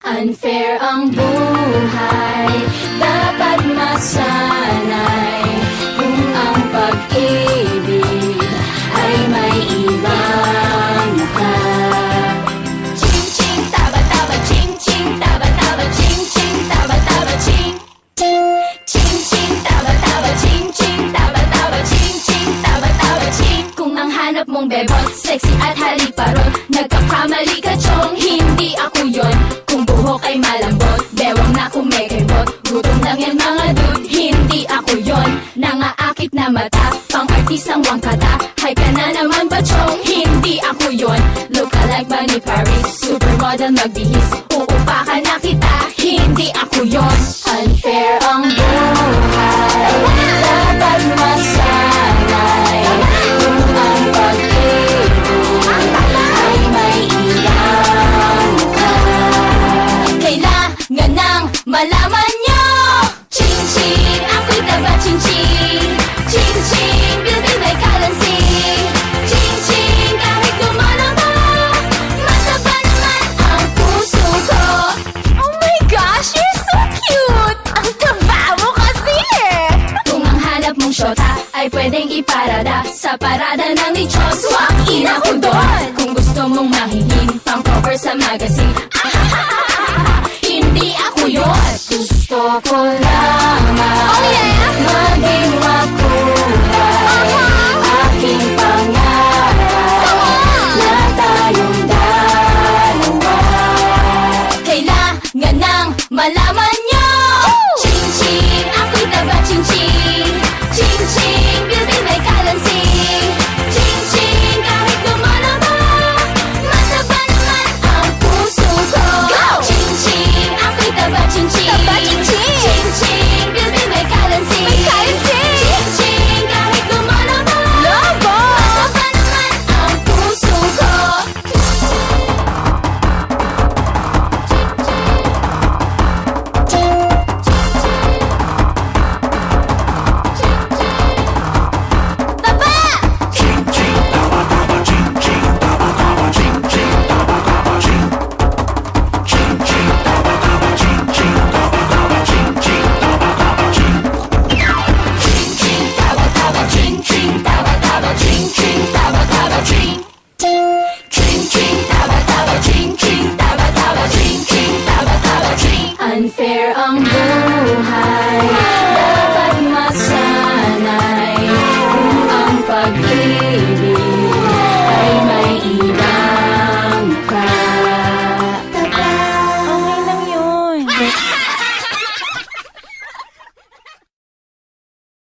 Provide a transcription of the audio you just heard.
Unfair ang buhay, dapat masanay kung ang pag-ibig ay may ibang mukha. Ching ching taba taba ching ching taba taba ching ching taba taba ching ching ching ching taba taba ching ching taba taba ching ching taba taba ching. Kung ang hanap mong bebot, sexy at haliparon, nagkakamali ka chong, hindi ako yon. Kung buhok ay malambot, bewang na kumekebot, gutom lang yan mga dude, hindi ako yon. Nangaakit na mata, pang artistang wangkata, hype ka na naman ba chong, hindi ako yon. Look alike ba ni Paris, supermodel magbihis, uupakan na kita, hindi ako yon. Unfair ang buhay, dapat masanay kung ang pag-ibig ay may ilang mukha. Kailangan nang malaman nyo, ching ching, ako'y taba ching ching, ching ching, building may kalansi, ching ching, kahit gumana ba, mataba naman ang puso ko. Oh my gosh, you're so cute! Ang taba mo kasi eh! Kung ang hanap mong syota ay pwedeng iparada sa parada ng Nichos, walk in ako doon. Kung gusto mong mahingin, pang cover sa magazine, hindi ako yun. Gusto ko lamang maging makulay, aking pangarap na tayong dalawa. Kailangan nang malaman